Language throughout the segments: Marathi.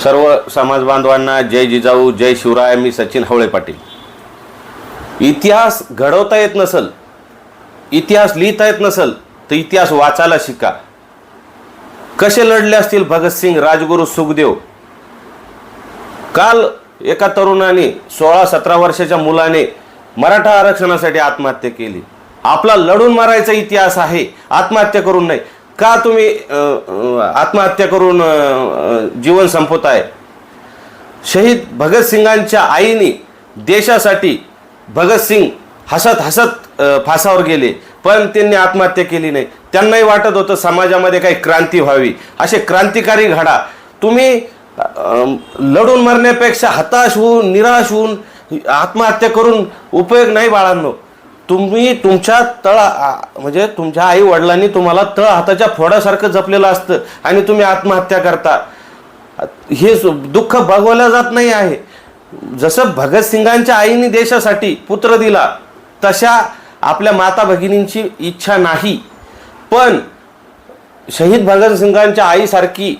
सर्व समाज बांधवांना जय जिजाऊ, जय शिवराय. मी सचिन हवळे पाटील. इतिहास घडवता येत नसल, इतिहास लिहिता येत नसल तर इतिहास वाचायला शिका. कसे लढले असतील भगतसिंग, राजगुरू, सुखदेव. काल एका तरुणाने 16-17 वर्षाच्या मुलाने मराठा आरक्षणासाठी आत्महत्या केली. आपला लढून मारायचा इतिहास आहे, आत्महत्या करून नाही. का तुम्ही आत्महत्या करून जीवन संपवताय? शहीद भगतसिंगांच्या आईने देशासाठी, भगतसिंग हसत हसत फासावर गेले पण त्यांनी आत्महत्या केली नाही. त्यांनाही वाटत होतं समाजामध्ये काही क्रांती व्हावी. असे क्रांतिकारी घडा. तुम्ही लढून मरण्यापेक्षा हताश होऊन, निराश होऊन आत्महत्या करून उपयोग नाही बाळांनो. तुम्ही तुमच्या म्हणजे तुमच्या आई वडिलांनी तुम्हाला तळ हाताच्या फोडासारखं जपलेलं असतं आणि तुम्ही आत्महत्या करता. हे दुःख बघवलं जात नाही आहे. जसं भगतसिंगांच्या आईने देशासाठी पुत्र दिला तशा आपल्या माता भगिनींची इच्छा नाही. पण शहीद भगतसिंगांच्या आईसारखी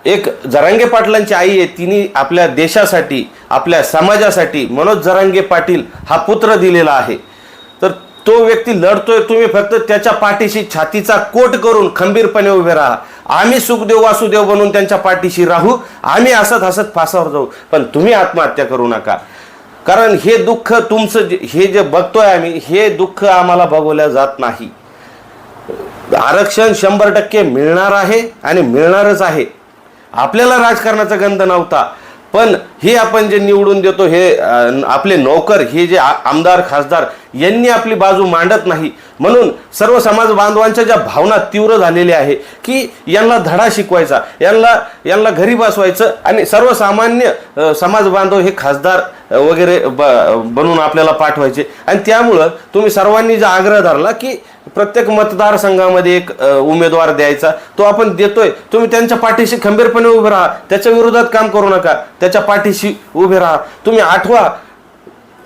एक जरांगे पाटलांची आई आहे. तिने आपल्या देशासाठी, आपल्या समाजासाठी मनोज जरांगे पाटील हा पुत्र दिलेला आहे. तर तो व्यक्ती लढतोय, तुम्ही फक्त त्याच्या पाठीशी छातीचा कोट करून खंबीरपणे उभे राहा. आम्ही सुखदेव वासुदेव बनून त्यांच्या पाठीशी राहू, आम्ही हसत हसत फासावर जाऊ, पण तुम्ही आत्महत्या करू नका. कारण हे दुःख तुमचं, हे जे बघतोय आम्ही, हे दुःख आम्हाला बघवल्या जात नाही. आरक्षण 100% मिळणार आहे आणि मिळणारच आहे. आपल्याला राजकारणाचा गंध नव्हता, पण हे आपण जे निवडून देतो, हे आपले नौकर, हे जे आमदार खासदार यांनी आपली बाजू मांडत नाही. म्हणून सर्व समाज बांधवांच्या ज्या भावना तीव्र झालेल्या आहे की यांना धडा शिकवायचा, यांना घरी बसवायचं आणि सर्वसामान्य समाज बांधव हे खासदार वगैरे बनवून आपल्याला पाठवायचे. आणि त्यामुळं तुम्ही सर्वांनी जो आग्रह धरला की प्रत्येक मतदारसंघामध्ये एक उमेदवार द्यायचा, तो आपण देतोय. तुम्ही त्यांच्या पाठीशी खंबीरपणे उभे राहा, त्याच्या विरोधात काम करू नका, त्याच्या पाठीशी उभे राहा. तुम्ही आठवा,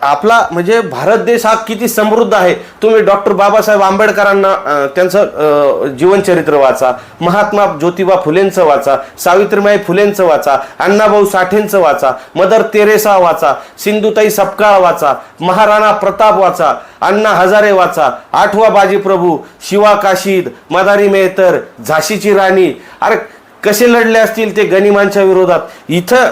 आपला म्हणजे भारत देश हा किती समृद्ध आहे. तुम्ही डॉक्टर बाबासाहेब आंबेडकरांना त्यांचं जीवनचरित्र वाचा, महात्मा ज्योतिबा फुलेंचं वाचा, सावित्रीबाई फुलेंचं वाचा, अण्णाभाऊ साठेंचं वाचा, मदर तेरेसा वाचा, सिंधुताई सपकाळ वाचा, महाराणा प्रताप वाचा, अण्णा हजारे वाचा, आठवा बाजीप्रभू, शिवा काशीद, मदारी मेहतर, झाशीची राणी. अरे कसे लढले असतील ते गनिमांच्या विरोधात. इथं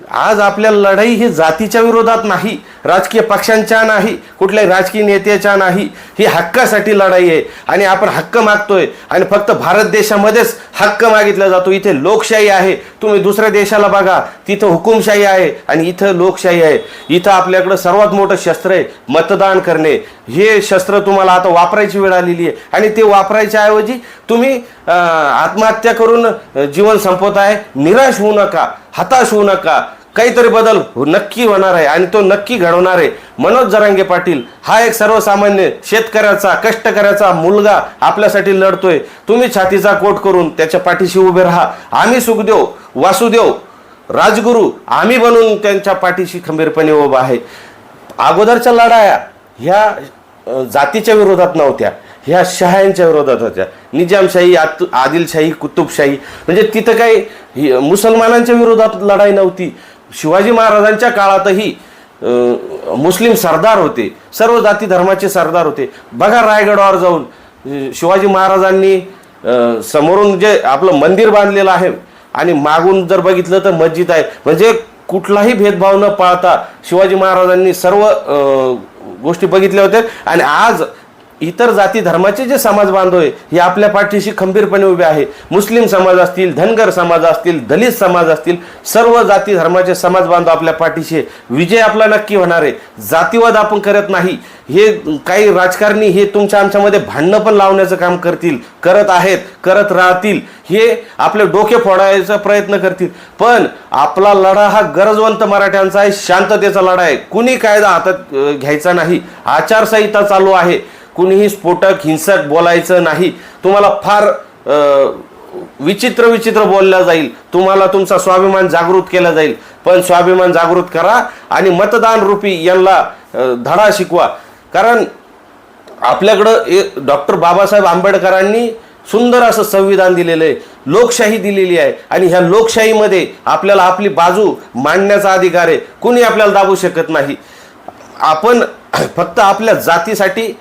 आज आपल्या लढाई ही जातीच्या विरोधात नाही, राजकीय पक्षांच्या नाही, कुठल्याही राजकीय नेत्याच्या नाही. ही हक्कासाठी लढाई आहे आणि आपण हक्क मागतोय. आणि फक्त भारत देशामध्येच हक्क मागितला जातो. इथे लोकशाही आहे. तुम्ही दुसऱ्या देशाला बघा, तिथं हुकुमशाही आहे आणि इथं लोकशाही आहे. इथं आपल्याकडं सर्वात मोठं शस्त्र आहे मतदान करणे. हे शस्त्र तुम्हाला आता वापरायची वेळ आलेली आहे आणि ते वापरायच्या ऐवजी तुम्ही आत्महत्या करून जीवन संपवताय. निराश होऊ नका, हताश होऊ नका. काहीतरी बदल नक्की होणार आहे आणि तो नक्की घडवणार आहे. मनोज जरांगे पाटील हा एक सर्वसामान्य शेतकऱ्याचा, कष्टकऱ्याचा मुलगा आपल्यासाठी लढतोय. तुम्ही छातीचा कोट करून त्याच्या पाठीशी उभे राहा. आम्ही सुखदेव, वासुदेव, राजगुरू आम्ही बनून त्यांच्या पाठीशी खंबीरपणे उभा आहे. अगोदरच्या लढाया ह्या जातीच्या विरोधात नव्हत्या, ह्या शहांच्या विरोधात होत्या. निजामशाही, आदिलशाही, कुतुबशाही, म्हणजे तिथं काही मुसलमानांच्या विरोधात लढाई नव्हती. शिवाजी महाराजांच्या काळातही मुस्लिम सरदार होते, सर्व जाती धर्माचे सरदार होते. बघा रायगडावर जाऊन शिवाजी महाराजांनी समोरून जे आपलं मंदिर बांधलेलं आहे आणि मागून जर बघितलं तर मस्जिद आहे. म्हणजे कुठलाही भेदभाव न पाळता शिवाजी महाराजांनी सर्व गोष्टी बघितल्या होत्या. आणि आज इतर जाती धर्माचे जे समाज बांधव आहे हे आपल्या पाठीशी खंबीरपणे उभे आहे. मुस्लिम समाज असतील, धनगर समाज असतील, दलित समाज असतील, सर्व जाती धर्माचे समाज बांधव आपल्या पाठीशी. विजय आपला नक्की होणार आहे. जातीवाद आपण करत नाही. हे काही राजकारणी हे तुमच्या आमच्यामध्ये भांडणं पण लावण्याचं काम करतील, करत आहेत, करत राहतील. हे आपले डोके फोडायचा प्रयत्न करतील. पण आपला लढा हा गरजवंत मराठ्यांचा आहे, शांततेचा लढा आहे. कुणी कायदा हातात घ्यायचा नाही. आचारसंहिता चालू आहे. कुणीही स्फोटक, हिंसक बोलायचं नाही. तुम्हाला फार विचित्र बोललं जाईल, तुम्हाला तुमचा स्वाभिमान जागृत केला जाईल. पण स्वाभिमान जागृत करा आणि मतदान रूपी यांना धडा शिकवा. कारण आपल्याकडं डॉक्टर बाबासाहेब आंबेडकरांनी सुंदर असं संविधान दिलेलं आहे, लोकशाही दिलेली आहे आणि ह्या लोकशाहीमध्ये आपल्याला आपली बाजू मांडण्याचा अधिकार आहे. कुणी आपल्याला दाबू शकत नाही. आपण फक्त आपल्या जातीसाठी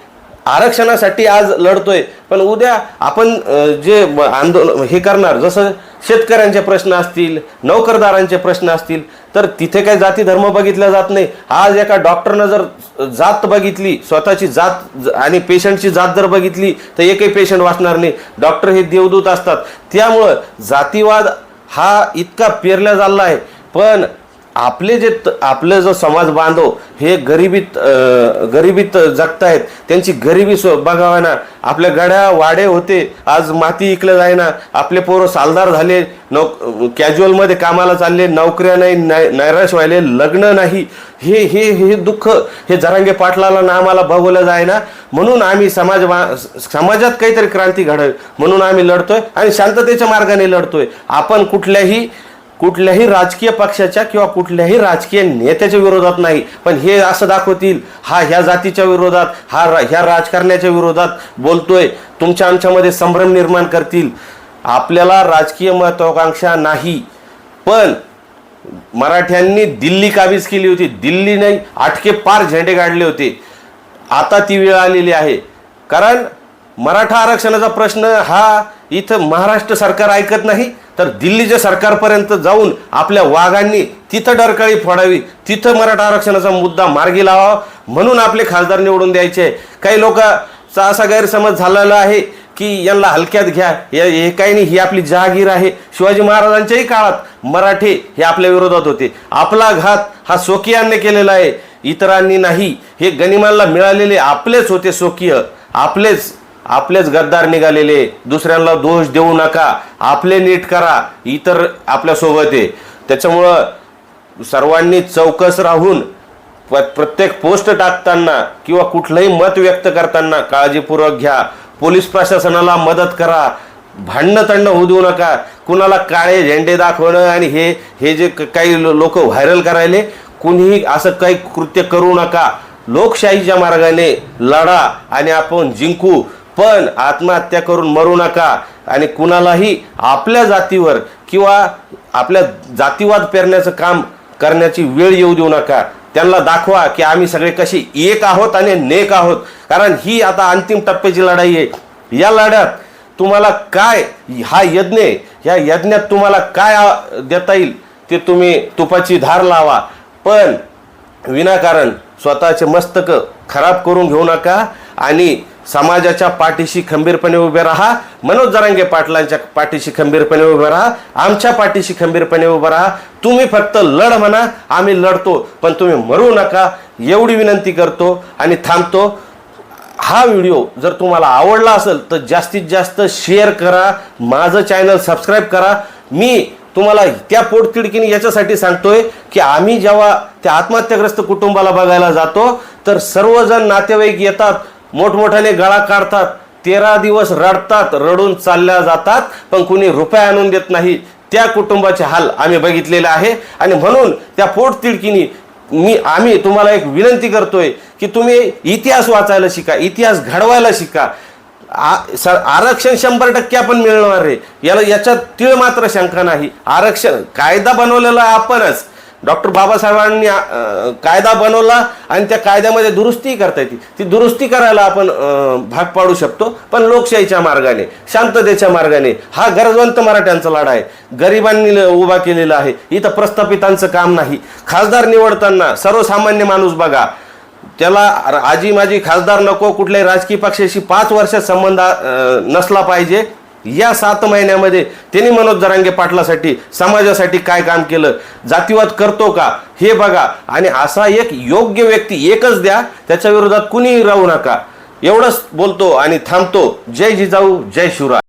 आरक्षणासाठी आज लढतोय, पण उद्या आपण जे आंदोलन हे करणार, जसं शेतकऱ्यांचे प्रश्न असतील, नोकरदारांचे प्रश्न असतील, तर तिथे काही जाती धर्म बघितला जात नाही. आज एका डॉक्टरनं जर जात बघितली, स्वतःची जात आणि पेशंटची जात जर बघितली, तर एकही पेशंट वाचणार नाही. डॉक्टर हे देवदूत असतात. त्यामुळं जातीवाद हा इतका पेरला चालला आहे. पण आपले जो समाज बांधव हे गरिबीत जगतायत, त्यांची गरिबी बघावा ना. आपल्या गड्या वाडे होते, आज माती इकलं जायना. आपले पोरं सालदार झाले, कॅज्युअलमध्ये कामाला चालले, नोकऱ्या नाही, नैराश व्हायले, लग्न नाही. हे हे हे दुःख हे जरांगे पाटलाला ना आम्हाला बघवलं जायना. म्हणून आम्ही समाजात काहीतरी क्रांती घडावी म्हणून आम्ही लढतोय आणि शांततेच्या मार्गाने लढतोय. आपण कुठल्याही राजकीय पक्षाच्या किंवा कुठल्याही राजकीय नेत्याच्या विरोधात नाही. पण हे असं दाखवतील हा ह्या जातीच्या विरोधात, ह्या राजकारण्याच्या विरोधात बोलतोय, तुमच्या आमच्यामध्ये संभ्रम निर्माण करतील. आपल्याला राजकीय महत्वाकांक्षा नाही. पण मराठ्यांनी दिल्ली काबीज केली होती, दिल्ली नाही आटके पार झेंडे काढले होते. आता ती वेळ आलेली आहे. कारण मराठा आरक्षणाचा प्रश्न हा इथं महाराष्ट्र सरकार ऐकत नाही, तर दिल्लीच्या सरकारपर्यंत जाऊन आपल्या वाघांनी तिथं डरकाळी फोडावी, तिथं मराठा आरक्षणाचा मुद्दा मार्गी लावावा म्हणून आपले खासदार निवडून द्यायचे. काही लोकांचा असा गैरसमज झालेला आहे की यांना हलक्यात घ्या, हे काही नाही, ही आपली जहागीर आहे. शिवाजी महाराजांच्याही काळात मराठे हे आपल्या विरोधात होते. आपला घात हा स्वकीयांनी केलेला आहे, इतरांनी नाही. हे गनिमाला मिळालेले आपलेच होते स्वकीय, आपलेच गद्दार निघालेले. दुसऱ्यांना दोष देऊ नका, आपले नीट करा, इतर आपल्या सोबत आहे. त्याच्यामुळं सर्वांनी चौकस राहून प्रत्येक पोस्ट टाकताना किंवा कुठलंही मत व्यक्त करताना काळजीपूर्वक घ्या. पोलीस प्रशासनाला मदत करा, भांडणं तंडणं होऊ देऊ नका. कुणाला काळे झेंडे दाखवणं आणि हे जे काही लोक व्हायरल करायले, कुणीही असं काही कृत्य करू नका. लोकशाहीच्या मार्गाने लढा आणि आपण जिंकू. पण आत्महत्या करून मरू नका आणि कुणालाही आपल्या जातीवर किंवा आपल्या जातीवाद पेरण्याचं काम करण्याची वेळ येऊ देऊ नका. त्यांना दाखवा की आम्ही सगळे कशी एक आहोत आणि नेक आहोत. कारण ही आता अंतिम टप्प्याची लढाई आहे. या लढ्यात तुम्हाला काय, हा यज्ञ, या यज्ञात तुम्हाला काय देता येईल ते तुम्ही तुपाची धार लावा. पण विनाकारण स्वतःचे मस्तक खराब करून घेऊ नका आणि समाजाच्या पाठीशी खंबीरपणे उभे राहा. मनोज जरांगे पाटलांच्या पाठीशी खंबीरपणे उभे राहा, आमच्या पाठीशी खंबीरपणे उभे राहा. तुम्ही फक्त लढ म्हणा, आम्ही लढतो, पण तुम्ही मरू नका एवढी विनंती करतो आणि थांबतो. हा व्हिडिओ जर तुम्हाला आवडला असेल तर जास्तीत जास्त शेअर करा, माझं चॅनल सबस्क्राईब करा. मी तुम्हाला त्या पोटतिडकीने याच्यासाठी सांगतोय की आम्ही जेव्हा त्या आत्महत्याग्रस्त कुटुंबाला बघायला जातो तर सर्वजण नातेवाईक येतात, मोठमोठ्याने गळा काढतात, 13 दिवस रडतात, रडून चालल्या जातात, पण कुणी रुपये आणून देत नाही. त्या कुटुंबाचे हाल आम्ही बघितलेले आहे आणि म्हणून त्या पोटतिडकीने आम्ही तुम्हाला एक विनंती करतोय की तुम्ही इतिहास वाचायला शिका, इतिहास घडवायला शिका. आरक्षण 100% आपण मिळणार आहे, याच्यात तीळ मात्र शंका नाही. आरक्षण कायदा बनवलेला आपणच, डॉक्टर बाबासाहेबांनी कायदा बनवला आणि त्या कायद्यामध्ये दुरुस्ती करता येते. ती दुरुस्ती करायला आपण भाग पाडू शकतो, पण लोकशाहीच्या मार्गाने, शांततेच्या मार्गाने. हा गरजवंत मराठ्यांचा लढा आहे, गरिबांनी उभा केलेला आहे. इथं प्रस्थापितांचं काम नाही. खासदार निवडताना सर्वसामान्य माणूस बघा, त्याला आजी माझी खासदार नको, कुठल्याही राजकीय पक्षाशी 5 वर्षात संबंध नसला पाहिजे. या 7 महिन्यामध्ये त्यांनी मनोज जरांगे पाटलासाठी, समाजासाठी काय काम केलं, जातीवाद करतो का हे बघा. आणि असा एक योग्य व्यक्ती एकच द्या, त्याच्या विरोधात कुणीही राहू नका. एवढंच बोलतो आणि थांबतो. जय जिजाऊ, जय शिवराय.